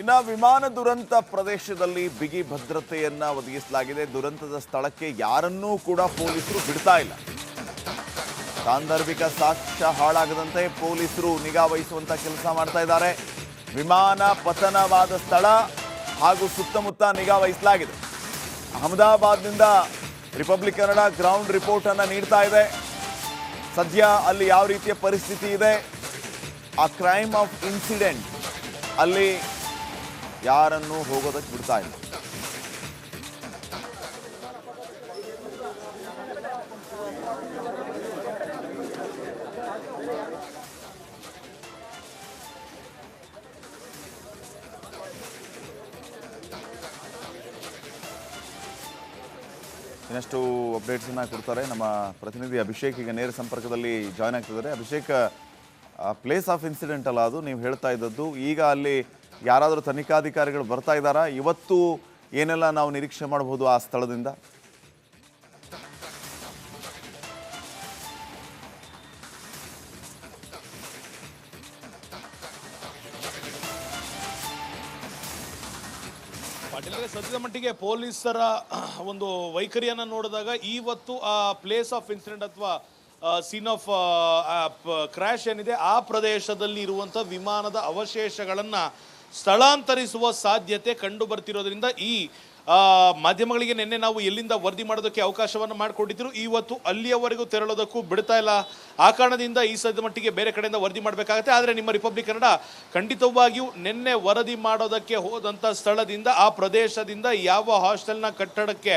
ಇನ್ನು ವಿಮಾನ ದುರಂತ ಪ್ರದೇಶದಲ್ಲಿ ಬಿಗಿ ಭದ್ರತೆಯನ್ನ ಒದಗಿಸಲಾಗಿದೆ. ದುರಂತದ ಸ್ಥಳಕ್ಕೆ ಯಾರನ್ನೂ ಕೂಡ ಪೊಲೀಸರು ಬಿಡ್ತಾ ಇಲ್ಲ. ಸಾಂದರ್ಭಿಕ ಸಾಕ್ಷ್ಯ ಹಾಳಾಗದಂತೆ ಪೊಲೀಸರು ನಿಗಾ ವಹಿಸುವಂತ ಕೆಲಸ ಮಾಡ್ತಾ ಇದ್ದಾರೆ. ವಿಮಾನ ಪತನವಾದ ಸ್ಥಳ ಹಾಗೂ ಸುತ್ತಮುತ್ತ ನಿಗಾ ವಹಿಸಲಾಗಿದೆ. ಅಹಮದಾಬಾದ್ನಿಂದ ರಿಪಬ್ಲಿಕ್ ಕನ್ನಡ ಗ್ರೌಂಡ್ ರಿಪೋರ್ಟ್ ಅನ್ನು ನೀಡ್ತಾ ಇದೆ. ಸದ್ಯ ಅಲ್ಲಿ ಯಾವ ರೀತಿಯ ಪರಿಸ್ಥಿತಿ ಇದೆ, ಆ ಕ್ರೈಮ್ ಆಫ್ ಇನ್ಸಿಡೆಂಟ್ ಅಲ್ಲಿ ಯಾರನ್ನೂ ಹೋಗೋದಕ್ಕೆ ಬಿಡ್ತಾ ಇಲ್ಲ. ಇನ್ನಷ್ಟು ಅಪ್ಡೇಟ್ಸನ್ನು ಕೊಡ್ತಾರೆ ನಮ್ಮ ಪ್ರತಿನಿಧಿ ಅಭಿಷೇಕ್. ಈಗ ನೇರ ಸಂಪರ್ಕದಲ್ಲಿ ಜಾಯ್ನ್ ಆಗ್ತಿದ್ದಾರೆ. ಅಭಿಷೇಕ್, ಪ್ಲೇಸ್ ಆಫ್ ಇನ್ಸಿಡೆಂಟ್ ಅಲ್ಲ ಅದು ನೀವು ಹೇಳ್ತಾ ಇದ್ದದ್ದು. ಈಗ ಅಲ್ಲಿ ಯಾರಾದರೂ ತನಿಖಾಧಿಕಾರಿಗಳು ಬರ್ತಾ ಇದ್ದಾರಾ? ಇವತ್ತು ಏನೆಲ್ಲ ನಾವು ನಿರೀಕ್ಷೆ ಮಾಡಬಹುದು ಆ ಸ್ಥಳದಿಂದ? ಪಾಟೀಲ್ರೆ, ಸದ್ಯದ ಮಟ್ಟಿಗೆ ಪೊಲೀಸರ ಒಂದು ವೈಖರಿಯನ್ನು ನೋಡಿದಾಗ ಇವತ್ತು ಆ ಪ್ಲೇಸ್ ಆಫ್ ಇನ್ಸಿಡೆಂಟ್ ಅಥವಾ ಸೀನ್ ಆಫ್ ಕ್ರ್ಯಾಶ್ ಏನಿದೆ ಆ ಪ್ರದೇಶದಲ್ಲಿ ಇರುವಂಥ ವಿಮಾನದ ಅವಶೇಷಗಳನ್ನು ಸ್ಥಳಾಂತರಿಸುವ ಸಾಧ್ಯತೆ ಕಂಡು ಬರ್ತಿರೋದ್ರಿಂದ ಈ ಮಾಧ್ಯಮಗಳಿಗೆ ನಿನ್ನೆ ನಾವು ಎಲ್ಲಿಂದ ವರದಿ ಮಾಡೋದಕ್ಕೆ ಅವಕಾಶವನ್ನು ಮಾಡಿಕೊಟ್ಟಿದ್ರು. ಇವತ್ತು ಅಲ್ಲಿಯವರೆಗೂ ತೆರಳೋದಕ್ಕೂ ಬಿಡ್ತಾ ಇಲ್ಲ. ಆ ಕಾರಣದಿಂದ ಈ ಸದ್ಯ ಮಟ್ಟಿಗೆ ಬೇರೆ ಕಡೆಯಿಂದ ವರದಿ ಮಾಡಬೇಕಾಗುತ್ತೆ. ಆದರೆ ನಿಮ್ಮ ರಿಪಬ್ಲಿಕ್ ಕನ್ನಡ ಖಂಡಿತವಾಗಿಯೂ ನಿನ್ನೆ ವರದಿ ಮಾಡೋದಕ್ಕೆ ಹೋದಂಥ ಸ್ಥಳದಿಂದ ಆ ಪ್ರದೇಶದಿಂದ ಯಾವ ಹಾಸ್ಟೆಲ್ನ ಕಟ್ಟಡಕ್ಕೆ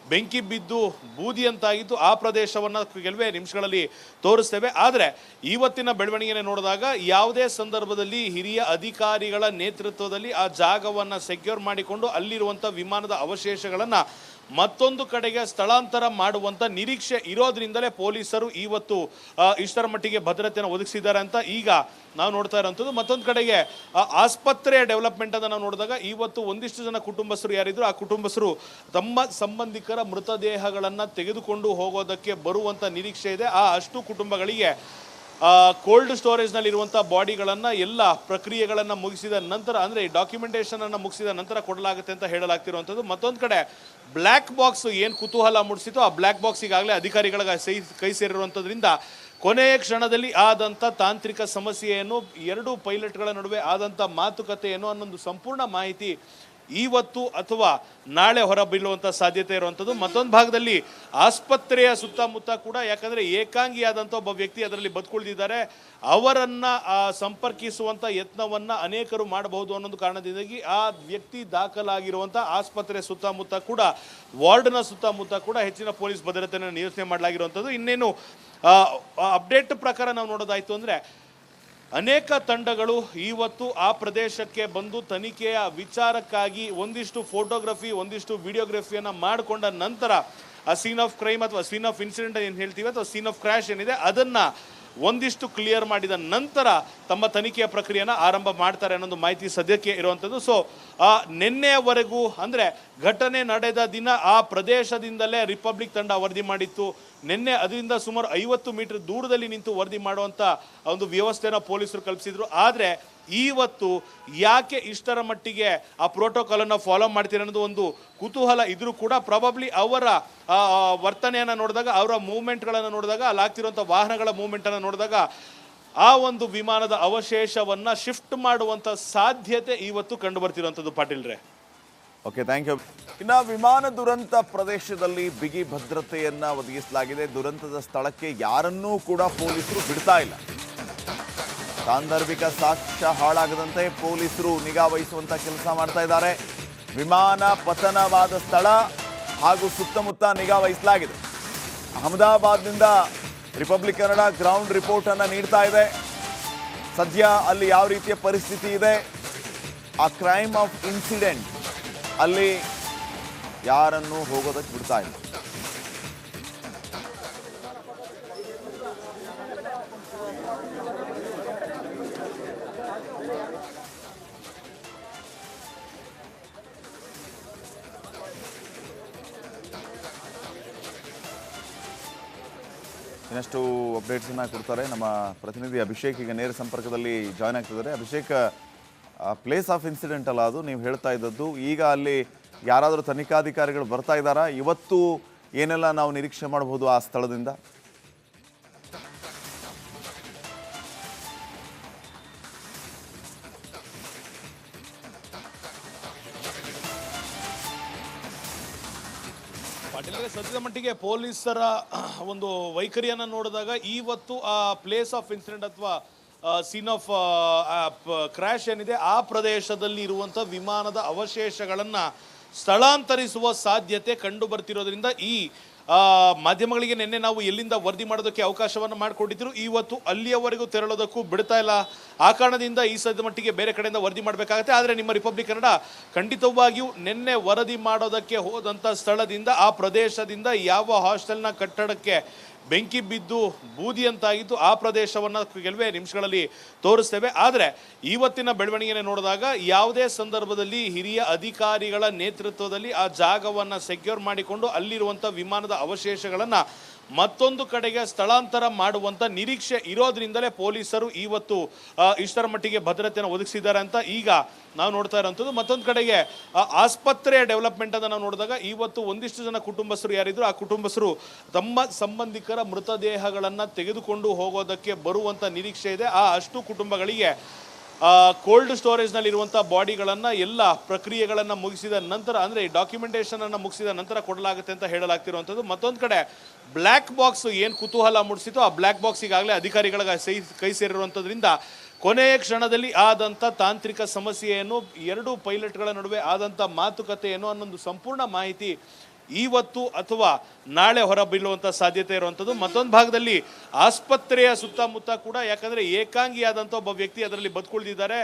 ಬೆಂಕಿ ಬಿದ್ದು ಬೂದಿ ಅಂತಾಗಿದ್ದು ಆ ಪ್ರದೇಶವನ್ನು ಕೆಲವೇ ನಿಮಿಷಗಳಲ್ಲಿ ತೋರಿಸ್ತೇವೆ. ಆದರೆ ಇವತ್ತಿನ ಬೆಳವಣಿಗೆಯನ್ನು ನೋಡಿದಾಗ ಯಾವುದೇ ಸಂದರ್ಭದಲ್ಲಿ ಹಿರಿಯ ಅಧಿಕಾರಿಗಳ ನೇತೃತ್ವದಲ್ಲಿ ಆ ಜಾಗವನ್ನು ಸೆಕ್ಯೂರ್ ಮಾಡಿಕೊಂಡು ಅಲ್ಲಿರುವಂಥ ವಿಮಾನದ ಅವಶೇಷಗಳನ್ನು ಮತ್ತೊಂದು ಕಡೆಗೆ ಸ್ಥಳಾಂತರ ಮಾಡುವಂಥ ನಿರೀಕ್ಷೆ ಇರೋದ್ರಿಂದಲೇ ಪೊಲೀಸರು ಇವತ್ತು ಇಷ್ಟರ ಮಟ್ಟಿಗೆ ಭದ್ರತೆಯನ್ನು ಒದಗಿಸಿದ್ದಾರೆ ಅಂತ ಈಗ ನಾವು ನೋಡ್ತಾ ಇರೋಂಥದ್ದು. ಮತ್ತೊಂದು ಕಡೆಗೆ ಆಸ್ಪತ್ರೆಯ ಡೆವಲಪ್ಮೆಂಟನ್ನು ನಾವು ನೋಡಿದಾಗ ಇವತ್ತು ಒಂದಿಷ್ಟು ಜನ ಕುಟುಂಬಸ್ಥರು ಯಾರಿದ್ರು ಆ ಕುಟುಂಬಸ್ಥರು ತಮ್ಮ ಸಂಬಂಧಿಕರ ಮೃತದೇಹಗಳನ್ನು ತೆಗೆದುಕೊಂಡು ಹೋಗೋದಕ್ಕೆ ಬರುವಂಥ ನಿರೀಕ್ಷೆ ಇದೆ. ಆ ಅಷ್ಟು ಕುಟುಂಬಗಳಿಗೆ ಕೋಲ್ಡ್ ಸ್ಟೋರೇಜ್ನಲ್ಲಿರುವಂಥ ಬಾಡಿಗಳನ್ನು ಎಲ್ಲ ಪ್ರಕ್ರಿಯೆಗಳನ್ನು ಮುಗಿಸಿದ ನಂತರ, ಅಂದರೆ ಡಾಕ್ಯುಮೆಂಟೇಷನನ್ನು ಮುಗಿಸಿದ ನಂತರ ಕೊಡಲಾಗುತ್ತೆ ಅಂತ ಹೇಳಲಾಗ್ತಿರುವಂಥದ್ದು. ಮತ್ತೊಂದು ಕಡೆ ಬ್ಲ್ಯಾಕ್ ಬಾಕ್ಸ್ ಏನು ಕುತೂಹಲ ಮೂಡಿಸಿತು ಆ ಬ್ಲ್ಯಾಕ್ ಬಾಕ್ಸ್ ಈಗಾಗಲೇ ಅಧಿಕಾರಿಗಳ ಕೈ ಸೇರಿರುವಂಥದ್ರಿಂದ ಕೊನೆಯ ಕ್ಷಣದಲ್ಲಿ ಆದಂಥ ತಾಂತ್ರಿಕ ಸಮಸ್ಯೆಯನ್ನು, ಎರಡು ಪೈಲಟ್ಗಳ ನಡುವೆ ಆದಂಥ ಮಾತುಕತೆಯನ್ನು ಅನ್ನೊಂದು ಸಂಪೂರ್ಣ ಮಾಹಿತಿ ಇವತ್ತು ಅಥವಾ ನಾಳೆ ಹೊರಬೀಳುವಂಥ ಸಾಧ್ಯತೆ ಇರುವಂಥದ್ದು. ಮತ್ತೊಂದು ಭಾಗದಲ್ಲಿ ಆಸ್ಪತ್ರೆಯ ಸುತ್ತಮುತ್ತ ಕೂಡ, ಯಾಕಂದರೆ ಏಕಾಂಗಿಯಾದಂಥ ಒಬ್ಬ ವ್ಯಕ್ತಿ ಅದರಲ್ಲಿ ಬದುಕುಳಿದಿದ್ದಾರೆ, ಅವರನ್ನು ಸಂಪರ್ಕಿಸುವಂಥ ಯತ್ನವನ್ನು ಅನೇಕರು ಮಾಡಬಹುದು ಅನ್ನೊಂದು ಕಾರಣದಿಂದಾಗಿ ಆ ವ್ಯಕ್ತಿ ದಾಖಲಾಗಿರುವಂಥ ಆಸ್ಪತ್ರೆ ಸುತ್ತಮುತ್ತ ಕೂಡ, ವಾರ್ಡ್ನ ಸುತ್ತಮುತ್ತ ಕೂಡ ಹೆಚ್ಚಿನ ಪೊಲೀಸ್ ಭದ್ರತೆಯನ್ನು ನಿಯೋಜನೆ ಮಾಡಲಾಗಿರುವಂಥದ್ದು. ಇನ್ನೇನು ಅಪ್ಡೇಟ್ ಪ್ರಕಾರ ನಾವು ನೋಡೋದಾಯಿತು ಅಂದರೆ ಅನೇಕ ತಂಡಗಳು ಇವತ್ತು ಆ ಪ್ರದೇಶಕ್ಕೆ ಬಂದು ತನಿಖೆಯ ವಿಚಾರಕ್ಕಾಗಿ ಒಂದಿಷ್ಟು ಫೋಟೋಗ್ರಫಿ, ಒಂದಿಷ್ಟು ವಿಡಿಯೋಗ್ರಫಿಯನ್ನು ಮಾಡಿಕೊಂಡ ನಂತರ ಆ ಸೀನ್ ಆಫ್ ಕ್ರೈಮ್ ಅಥವಾ ಸೀನ್ ಆಫ್ ಇನ್ಸಿಡೆಂಟ್ ಏನು ಹೇಳ್ತೀವಿ ಅಥವಾ ಸೀನ್ ಆಫ್ ಕ್ರ್ಯಾಶ್ ಏನಿದೆ ಅದನ್ನು ಒಂದಿಷ್ಟು ಕ್ಲಿಯರ್ ಮಾಡಿದ ನಂತರ ತಮ್ಮ ತನಿಖೆಯ ಪ್ರಕ್ರಿಯೆಯನ್ನು ಆರಂಭ ಮಾಡ್ತಾರೆ ಅನ್ನೋದು ಮಾಹಿತಿ ಸದ್ಯಕ್ಕೆ ಇರುವಂಥದ್ದು. ಸೊ ನಿನ್ನೆಯವರೆಗೂ ಅಂದರೆ ಘಟನೆ ನಡೆದ ದಿನ ಆ ಪ್ರದೇಶದಿಂದಲೇ ರಿಪಬ್ಲಿಕ್ ತಂಡ ವರದಿ ಮಾಡಿತ್ತು. ನಿನ್ನೆ ಅದರಿಂದ ಸುಮಾರು 50 ಮೀಟರ್ ದೂರದಲ್ಲಿ ನಿಂತು ವರದಿ ಮಾಡುವಂಥ ಒಂದು ವ್ಯವಸ್ಥೆನ ಪೊಲೀಸರು ಕಲ್ಪಿಸಿದ್ರು. ಆದರೆ ಇವತ್ತು ಯಾಕೆ ಇಷ್ಟರ ಮಟ್ಟಿಗೆ ಆ ಪ್ರೋಟೋಕಾಲನ್ನು ಫಾಲೋ ಮಾಡ್ತೀರ ಅನ್ನೋದು ಒಂದು ಕುತೂಹಲ ಇದ್ರೂ ಕೂಡ ಪ್ರಾಬಬ್ಲಿ ಅವರ ವರ್ತನೆಯನ್ನು ನೋಡಿದಾಗ, ಅವರ ಮೂವ್ಮೆಂಟ್ಗಳನ್ನು ನೋಡಿದಾಗ, ಅಲ್ಲಾಗ್ತಿರುವಂಥ ವಾಹನಗಳ ಮೂವ್ಮೆಂಟನ್ನು ನೋಡಿದಾಗ ಆ ಒಂದು ವಿಮಾನದ ಅವಶೇಷವನ್ನು ಶಿಫ್ಟ್ ಮಾಡುವಂಥ ಸಾಧ್ಯತೆ ಇವತ್ತು ಕಂಡು ಬರ್ತಿರುವಂಥದ್ದು. ಪಾಟೀಲ್ರೆ, ಓಕೆ, ಥ್ಯಾಂಕ್ ಯು. ಇನ್ನು ವಿಮಾನ ದುರಂತ ಪ್ರದೇಶದಲ್ಲಿ ಬಿಗಿ ಭದ್ರತೆಯನ್ನ ಒದಗಿಸಲಾಗಿದೆ. ದುರಂತದ ಸ್ಥಳಕ್ಕೆ ಯಾರನ್ನೂ ಕೂಡ ಪೊಲೀಸರು ಬಿಡ್ತಾ ಇಲ್ಲ. ಸಾಂದರ್ಭಿಕ ಸಾಕ್ಷ್ಯ ಹಾಳಾಗದಂತೆ ಪೊಲೀಸರು ನಿಗಾ ವಹಿಸುವಂತ ಕೆಲಸ ಮಾಡ್ತಾ ಇದ್ದಾರೆ. ವಿಮಾನ ಪತನವಾದ ಸ್ಥಳ ಹಾಗೂ ಸುತ್ತಮುತ್ತ ನಿಗಾ ವಹಿಸಲಾಗಿದೆ. ಅಹಮದಾಬಾದ್ನಿಂದ ರಿಪಬ್ಲಿಕ್ ಕನ್ನಡ ಗ್ರೌಂಡ್ ರಿಪೋರ್ಟ್ ಅನ್ನು ನೀಡ್ತಾ ಇದೆ. ಸದ್ಯ ಅಲ್ಲಿ ಯಾವ ರೀತಿಯ ಪರಿಸ್ಥಿತಿ ಇದೆ, ಆ ಕ್ರೈಮ್ ಆಫ್ ಇನ್ಸಿಡೆಂಟ್ ಅಲ್ಲಿ ಯಾರನ್ನೂ ಹೋಗೋದಕ್ಕೆ ಬಿಡ್ತಾ ಇಲ್ಲ. ಇನ್ನಷ್ಟು ಅಪ್ಡೇಟ್ಸನ್ನು ಕೊಡ್ತಾರೆ ನಮ್ಮ ಪ್ರತಿನಿಧಿ ಅಭಿಷೇಕ್. ಈಗ ನೇರ ಸಂಪರ್ಕದಲ್ಲಿ ಜಾಯ್ನ್ ಆಗ್ತಿದ್ದಾರೆ. ಅಭಿಷೇಕ್, ಪ್ಲೇಸ್ ಆಫ್ ಇನ್ಸಿಡೆಂಟ್ ಅಲ್ಲ ಅದು ನೀವು ಹೇಳ್ತಾ ಇದ್ದದ್ದು. ಈಗ ಅಲ್ಲಿ ಯಾರಾದರೂ ತನಿಖಾಧಿಕಾರಿಗಳು ಬರ್ತಾ ಇದ್ದಾರಾ? ಇವತ್ತು ಏನೆಲ್ಲ ನಾವು ನಿರೀಕ್ಷೆ ಮಾಡಬಹುದು ಆ ಸ್ಥಳದಿಂದ? ಪಾಟೀಲ್ರೆ, ಸದ್ಯದ ಮಟ್ಟಿಗೆ ಪೊಲೀಸರ ಒಂದು ವೈಖರಿಯನ್ನು ನೋಡಿದಾಗ ಇವತ್ತು ಆ ಪ್ಲೇಸ್ ಆಫ್ ಇನ್ಸಿಡೆಂಟ್ ಅಥವಾ ಸೀನ್ ಆಫ್ ಕ್ರ್ಯಾಶ್ ಏನಿದೆ ಆ ಪ್ರದೇಶದಲ್ಲಿ ಇರುವಂಥ ವಿಮಾನದ ಅವಶೇಷಗಳನ್ನು ಸ್ಥಳಾಂತರಿಸುವ ಸಾಧ್ಯತೆ ಕಂಡು ಬರ್ತಿರೋದ್ರಿಂದ ಈ ಮಾಧ್ಯಮಗಳಿಗೆ ನಿನ್ನೆ ನಾವು ಎಲ್ಲಿಂದ ವರದಿ ಮಾಡೋದಕ್ಕೆ ಅವಕಾಶವನ್ನು ಮಾಡಿಕೊಟ್ಟಿದ್ರು, ಇವತ್ತು ಅಲ್ಲಿಯವರೆಗೂ ತೆರಳೋದಕ್ಕೂ ಬಿಡ್ತಾ ಇಲ್ಲ. ಆ ಕಾರಣದಿಂದ ಈ ಸದ್ಯದ ಮಟ್ಟಿಗೆ ಬೇರೆ ಕಡೆಯಿಂದ ವರದಿ ಮಾಡಬೇಕಾಗುತ್ತೆ. ಆದರೆ ನಿಮ್ಮ ರಿಪಬ್ಲಿಕ್ ಕನ್ನಡ ಖಂಡಿತವಾಗಿಯೂ ನಿನ್ನೆ ವರದಿ ಮಾಡೋದಕ್ಕೆ ಹೋದಂಥ ಸ್ಥಳದಿಂದ ಆ ಪ್ರದೇಶದಿಂದ ಯಾವ ಹಾಸ್ಟೆಲ್ನ ಕಟ್ಟಡಕ್ಕೆ ಬೆಂಕಿ ಬಿದ್ದು ಬೂದಿ ಅಂತಾಗಿದ್ದು ಆ ಪ್ರದೇಶವನ್ನು ಕೆಲವೇ ನಿಮಿಷಗಳಲ್ಲಿ ತೋರಿಸ್ತೇವೆ. ಆದರೆ ಇವತ್ತಿನ ಬೆಳವಣಿಗೆಯನ್ನು ನೋಡಿದಾಗ ಯಾವುದೇ ಸಂದರ್ಭದಲ್ಲಿ ಹಿರಿಯ ಅಧಿಕಾರಿಗಳ ನೇತೃತ್ವದಲ್ಲಿ ಆ ಜಾಗವನ್ನು ಸೆಕ್ಯೂರ್ ಮಾಡಿಕೊಂಡು ಅಲ್ಲಿರುವಂಥ ವಿಮಾನದ ಅವಶೇಷಗಳನ್ನು ಮತ್ತೊಂದು ಕಡೆಗೆ ಸ್ಥಳಾಂತರ ಮಾಡುವಂಥ ನಿರೀಕ್ಷೆ ಇರೋದ್ರಿಂದಲೇ ಪೊಲೀಸರು ಇವತ್ತು ಇಷ್ಟರ ಮಟ್ಟಿಗೆ ಭದ್ರತೆಯನ್ನು ಒದಗಿಸಿದ್ದಾರೆ ಅಂತ ಈಗ ನಾವು ನೋಡ್ತಾ ಇರೋಂಥದ್ದು. ಮತ್ತೊಂದು ಕಡೆಗೆ ಆಸ್ಪತ್ರೆಯ ಡೆವಲಪ್ಮೆಂಟನ್ನು ನಾವು ನೋಡಿದಾಗ ಇವತ್ತು ಒಂದಿಷ್ಟು ಜನ ಕುಟುಂಬಸ್ಥರು ಯಾರಿದ್ರು ಆ ಕುಟುಂಬಸ್ಥರು ತಮ್ಮ ಸಂಬಂಧಿಕರ ಮೃತದೇಹಗಳನ್ನು ತೆಗೆದುಕೊಂಡು ಹೋಗೋದಕ್ಕೆ ಬರುವಂಥ ನಿರೀಕ್ಷೆ ಇದೆ. ಆ ಅಷ್ಟು ಕುಟುಂಬಗಳಿಗೆ ಕೋಲ್ಡ್ ಸ್ಟೋರೇಜ್ನಲ್ಲಿರುವಂಥ ಬಾಡಿಗಳನ್ನು ಎಲ್ಲ ಪ್ರಕ್ರಿಯೆಗಳನ್ನು ಮುಗಿಸಿದ ನಂತರ, ಅಂದರೆ ಡಾಕ್ಯುಮೆಂಟೇಷನನ್ನು ಮುಗಿಸಿದ ನಂತರ ಕೊಡಲಾಗುತ್ತೆ ಅಂತ ಹೇಳಲಾಗ್ತಿರುವಂಥದ್ದು. ಮತ್ತೊಂದು ಕಡೆ ಬ್ಲ್ಯಾಕ್ ಬಾಕ್ಸ್ ಏನು ಕುತೂಹಲ ಮೂಡಿಸಿತು, ಆ ಬ್ಲ್ಯಾಕ್ ಬಾಕ್ಸ್ ಈಗಾಗಲೇ ಅಧಿಕಾರಿಗಳ ಕೈ ಸೇರಿರುವಂಥದ್ರಿಂದ ಕೊನೆಯ ಕ್ಷಣದಲ್ಲಿ ಆದಂಥ ತಾಂತ್ರಿಕ ಸಮಸ್ಯೆಯನ್ನು, ಎರಡು ಪೈಲಟ್ಗಳ ನಡುವೆ ಆದಂಥ ಮಾತುಕತೆಯನ್ನು ಅನ್ನೊಂದು ಸಂಪೂರ್ಣ ಮಾಹಿತಿ ಇವತ್ತು ಅಥವಾ ನಾಳೆ ಹೊರಬೀಳುವಂಥ ಸಾಧ್ಯತೆ ಇರುವಂಥದ್ದು. ಮತ್ತೊಂದು ಭಾಗದಲ್ಲಿ ಆಸ್ಪತ್ರೆಯ ಸುತ್ತಮುತ್ತ ಕೂಡ, ಯಾಕಂದರೆ ಏಕಾಂಗಿಯಾದಂಥ ಒಬ್ಬ ವ್ಯಕ್ತಿ ಅದರಲ್ಲಿ ಬದುಕುಳಿದಿದ್ದಾರೆ,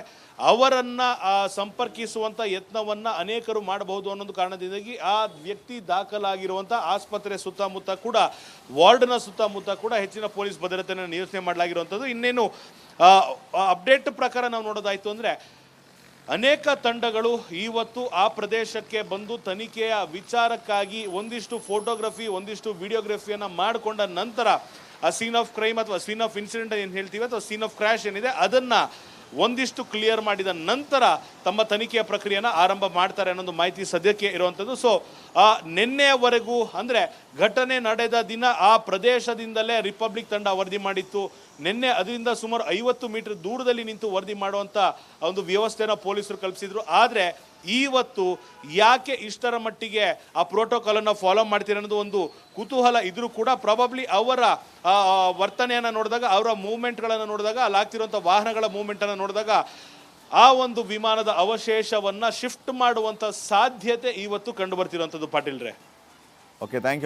ಅವರನ್ನು ಸಂಪರ್ಕಿಸುವಂಥ ಯತ್ನವನ್ನು ಅನೇಕರು ಮಾಡಬಹುದು ಅನ್ನೋದು ಕಾರಣದಿಂದಾಗಿ ಆ ವ್ಯಕ್ತಿ ದಾಖಲಾಗಿರುವಂಥ ಆಸ್ಪತ್ರೆ ಸುತ್ತಮುತ್ತ ಕೂಡ, ವಾರ್ಡ್ನ ಸುತ್ತಮುತ್ತ ಕೂಡ ಹೆಚ್ಚಿನ ಪೊಲೀಸ್ ಭದ್ರತೆಯನ್ನು ನಿಯೋಜನೆ ಮಾಡಲಾಗಿರುವಂಥದ್ದು. ಇನ್ನೇನು ಅಪ್ಡೇಟ್ ಪ್ರಕಾರ ನಾವು ನೋಡೋದಾಯಿತು ಅಂದರೆ ಅನೇಕ ತಂಡಗಳು ಇವತ್ತು ಆ ಪ್ರದೇಶಕ್ಕೆ ಬಂದು ತನಿಖೆಯ ವಿಚಾರಕ್ಕಾಗಿ ಒಂದಿಷ್ಟು ಫೋಟೋಗ್ರಫಿ, ಒಂದಿಷ್ಟು ವಿಡಿಯೋಗ್ರಫಿಯನ್ನು ಮಾಡಿಕೊಂಡ ನಂತರ ಆ ಸೀನ್ ಆಫ್ ಕ್ರೈಮ್ ಅಥವಾ ಸೀನ್ ಆಫ್ ಇನ್ಸಿಡೆಂಟ್ ಏನು ಹೇಳ್ತೀವಿ ಅಥವಾ ಸೀನ್ ಆಫ್ ಕ್ರ್ಯಾಶ್ ಏನಿದೆ ಅದನ್ನು ಒಂದಿಷ್ಟು ಕ್ಲಿಯರ್ ಮಾಡಿದ ನಂತರ ತಮ್ಮ ತನಿಖೆಯ ಪ್ರಕ್ರಿಯೆಯನ್ನು ಆರಂಭ ಮಾಡ್ತಾರೆ ಅನ್ನೋದು ಮಾಹಿತಿ ಸದ್ಯಕ್ಕೆ ಇರುವಂಥದ್ದು. ಸೊ ನಿನ್ನೆಯವರೆಗೂ ಅಂದರೆ ಘಟನೆ ನಡೆದ ದಿನ ಆ ಪ್ರದೇಶದಿಂದಲೇ ರಿಪಬ್ಲಿಕ್ ತಂಡ ವರದಿ ಮಾಡಿತ್ತು. ನಿನ್ನೆ ಅದರಿಂದ ಸುಮಾರು 50 ಮೀಟರ್ ದೂರದಲ್ಲಿ ನಿಂತು ವರದಿ ಮಾಡುವಂಥ ಒಂದು ವ್ಯವಸ್ಥೆನ ಪೊಲೀಸರು ಕಲ್ಪಿಸಿದ್ರು. ಆದರೆ ಇವತ್ತು ಯಾಕೆ ಇಷ್ಟರ ಮಟ್ಟಿಗೆ ಆ ಪ್ರೋಟೋಕಾಲನ್ನು ಫಾಲೋ ಮಾಡ್ತೀರ ಅನ್ನೋದು ಒಂದು ಕುತೂಹಲ ಇದ್ರೂ ಕೂಡ ಪ್ರಾಬಬ್ಲಿ ಅವರ ವರ್ತನೆಯನ್ನು ನೋಡಿದಾಗ, ಅವರ ಮೂವ್ಮೆಂಟ್ಗಳನ್ನು ನೋಡಿದಾಗ, ಅಲ್ಲಾಗ್ತಿರುವಂಥ ವಾಹನಗಳ ಮೂವ್ಮೆಂಟನ್ನು ನೋಡಿದಾಗ ಆ ಒಂದು ವಿಮಾನದ ಅವಶೇಷವನ್ನು ಶಿಫ್ಟ್ ಮಾಡುವಂಥ ಸಾಧ್ಯತೆ ಇವತ್ತು ಕಂಡು ಬರ್ತಿರುವಂಥದ್ದು. ಪಾಟೀಲ್ರೆ, ಓಕೆ, ಥ್ಯಾಂಕ್ ಯು.